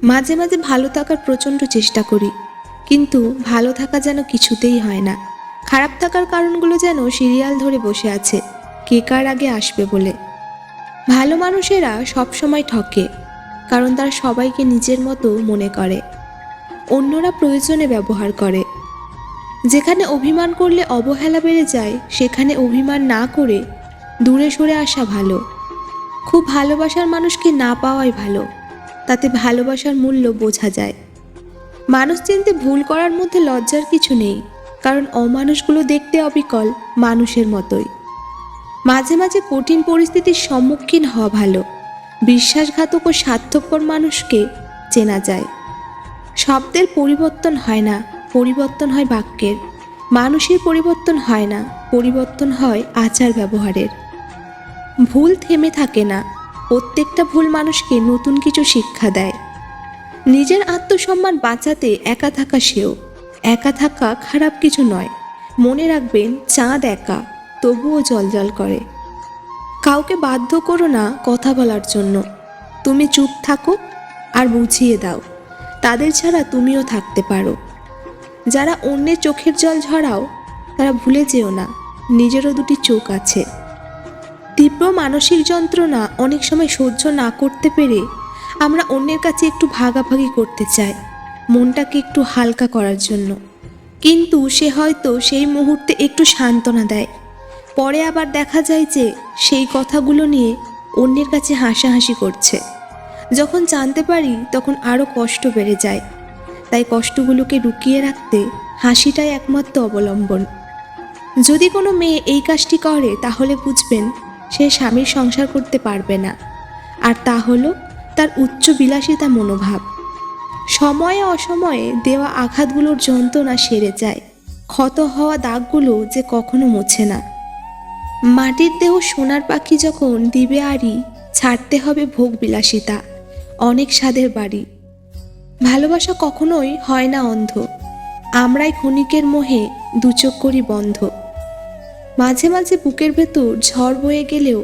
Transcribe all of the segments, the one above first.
মাঝে মাঝে ভালো থাকার প্রচণ্ড চেষ্টা করি, কিন্তু ভালো থাকা যেন কিছুতেই হয় না। খারাপ থাকার কারণগুলো যেন সিরিয়াল ধরে বসে আছে, কে কার আগে আসবে বলে। ভালো মানুষেরা সবসময় ঠকে, কারণ তারা সবাইকে নিজের মতো মনে করে। অন্যরা প্রয়োজনে ব্যবহার করে। যেখানে অভিমান করলে অবহেলা বেড়ে যায়, সেখানে অভিমান না করে দূরে সরে আসা ভালো। খুব ভালোবাসার মানুষকে না পাওয়াই ভালো, তাতে ভালোবাসার মূল্য বোঝা যায়। মানুষ চিনতে ভুল করার মধ্যে লজ্জার কিছু নেই, কারণ অমানুষগুলো দেখতে অবিকল মানুষের মতোই। মাঝে মাঝে কঠিন পরিস্থিতির সম্মুখীন হওয়া ভালো। বিশ্বাসঘাতক ও স্বার্থপর মানুষকে চেনা যায়। শব্দের পরিবর্তন হয় না, পরিবর্তন হয় বাক্যের। মানুষের পরিবর্তন হয় না, পরিবর্তন হয় আচার ব্যবহারের। ভুল থেমে থাকে না, প্রত্যেকটা ভুল মানুষকে নতুন কিছু শিক্ষা দেয়। নিজের আত্মসম্মান বাঁচাতে একা থাকা সেও। একা থাকা খারাপ কিছু নয়। মনে রাখবেন, চাঁদ একা তবুও জ্বলজ্বল করে। কাউকে বাধ্য করো না কথা বলার জন্য। তুমি চুপ থাকো আর বুঝিয়ে দাও, তাদের ছাড়া তুমিও থাকতে পারো। যারা অন্যের চোখের জল ঝরাও, তারা ভুলে যেও না নিজেরও দুটি চোখ আছে। তীব্র মানসিক যন্ত্রণা অনেক সময় সহ্য না করতে পেরে আমরা অন্যের কাছে একটু ভাগাভাগি করতে চাই, মনটাকে একটু হালকা করার জন্য। কিন্তু সে হয়তো সেই মুহূর্তে একটু সান্ত্বনা দেয়, পরে আবার দেখা যায় যে সেই কথাগুলো নিয়ে অন্যের কাছে হাসাহাসি করছে। যখন জানতে পারি তখন আরও কষ্ট বেড়ে যায়। তাই কষ্টগুলোকে লুকিয়ে রাখতে হাসিটাই একমাত্র অবলম্বন। যদি কোনো মেয়ে এই কাজটি করে, তাহলে বুঝবেন সে স্বামীর সংসার করতে পারবে না। আর তা হলো তার উচ্চ বিলাসিতা মনোভাব। সময়ে অসময়ে দেওয়া আঘাতগুলোর যন্ত্রণা সেরে যায়, ক্ষত হওয়া দাগগুলো যে কখনো মোছে না। মাটির দেহ সোনার পাখি যখন দিবে আড়ি, ছাড়তে হবে ভোগ বিলাসিতা, অনেক স্বাদের বাড়ি। ভালোবাসা কখনোই হয় না অন্ধ, আমরাই ক্ষণিকের মোহে দুচোখ করি বন্ধ। মাঝে মাঝে বুকের ভেতর ঝড় বয়ে গেলেও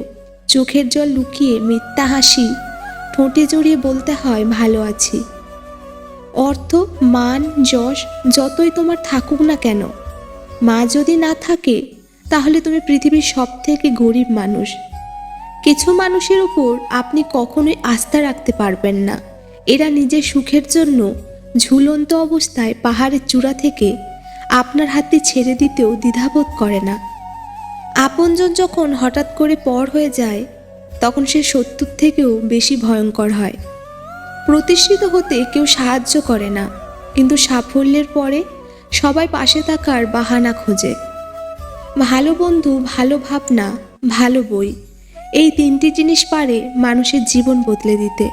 চোখের জল লুকিয়ে মিথ্যা হাসি ঠোঁটে জড়িয়ে বলতে হয় ভালো আছি। অর্থ, মান, যশ যতই তোমার থাকুক না কেন, মা যদি না থাকে তাহলে তুমি পৃথিবীর সব থেকে গরিব মানুষ। কিছু মানুষের উপর আপনি কখনোই আস্থা রাখতে পারবেন না। এরা নিজের সুখের জন্য ঝুলন্ত অবস্থায় পাহাড়ের চূড়া থেকে আপনার হাতে ছেড়ে দিতেও দ্বিধাবোধ করে না। আপনজন যখন হঠাৎ করে পর হয়ে যায়, তখন সে শত্রুর থেকেও বেশি ভয়ঙ্কর হয়। প্রতিষ্ঠিত হতে কেউ সাহায্য করে না, কিন্তু সাফল্যের পরে সবাই পাশে থাকার বাহানা খোঁজে। ভালো বন্ধু, ভালো ভাবনা, ভালো বই, এই তিনটি জিনিস পারে মানুষের জীবন বদলে দিতে।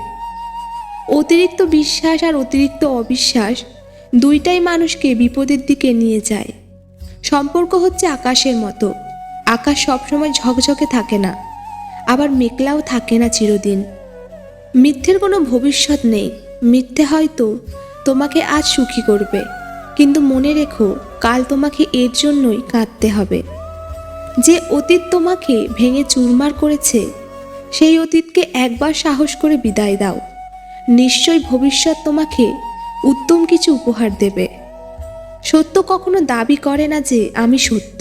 অতিরিক্ত বিশ্বাস আর অতিরিক্ত অবিশ্বাস দুইটাই মানুষকে বিপদের দিকে নিয়ে যায়। সম্পর্ক হচ্ছে আকাশের মতো। আকাশ সবসময় ঝকঝকে থাকে না, আবার মেঘলাও থাকে না চিরদিন। মিথ্যের কোনো ভবিষ্যৎ নেই। মিথ্যে হয়তো তোমাকে আজ সুখী করবে, কিন্তু মনে রেখো কাল তোমাকে এর জন্যই কাঁদতে হবে। যে অতীত তোমাকে ভেঙে চুরমার করেছে, সেই অতীতকে একবার সাহস করে বিদায় দাও। নিশ্চয় ভবিষ্যৎ তোমাকে উত্তম কিছু উপহার দেবে। সত্য কখনো দাবি করে না যে আমি সত্য,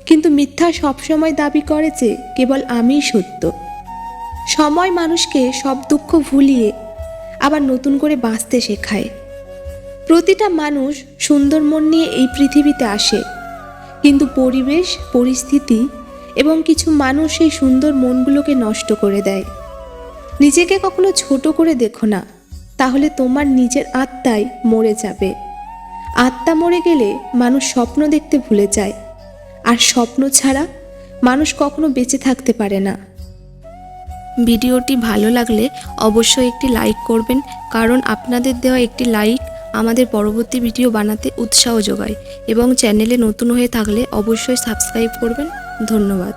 কিন্তু মিথ্যা সবসময় দাবি করে যে কেবল আমিই সত্য। সময় মানুষকে সব দুঃখ ভুলিয়ে আবার নতুন করে বাঁচতে শেখায়। প্রতিটা মানুষ সুন্দর মন নিয়ে এই পৃথিবীতে আসে, কিন্তু পরিবেশ, পরিস্থিতি এবং কিছু মানুষ এই সুন্দর মনগুলোকে নষ্ট করে দেয়। নিজেকে কখনো ছোট করে দেখো না, তাহলে তোমার নিজের আত্মাই মরে যাবে। আত্মা মরে গেলে মানুষ স্বপ্ন দেখতে ভুলে যায়, আর স্বপ্ন ছাড়া মানুষ কখনো বেঁচে থাকতে পারে না। ভিডিওটি ভালো লাগলে অবশ্যই একটি লাইক করবেন, কারণ আপনাদের দেওয়া একটি লাইক আমাদের পরবর্তী ভিডিও বানাতে উৎসাহ যোগায়। এবং চ্যানেলে নতুন হয়ে থাকলে অবশ্যই সাবস্ক্রাইব করবেন। ধন্যবাদ।